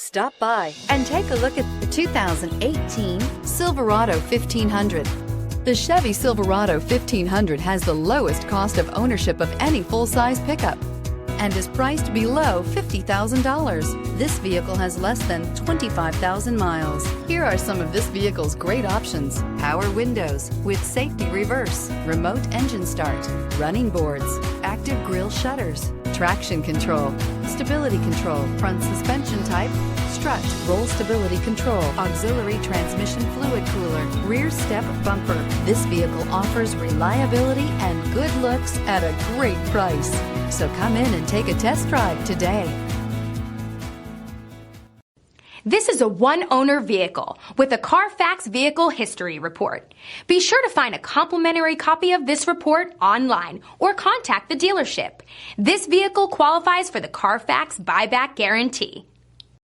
Stop by and take a look at the 2018 Silverado 1500. The Chevy Silverado 1500 has the lowest cost of ownership of any full-size pickup and is priced below $50,000. This vehicle has less than 25,000 miles. Here are some of this vehicle's great options: power windows with safety reverse, remote engine start, running boards, active grille shutters, traction control, stability control, front suspension type, strut, roll stability control, auxiliary transmission fluid cooler, rear step bumper. This vehicle offers reliability and good looks at a great price. So come in and take a test drive today. This is a one-owner vehicle with a Carfax Vehicle History Report. Be sure to find a complimentary copy of this report online or contact the dealership. This vehicle qualifies for the Carfax Buyback Guarantee.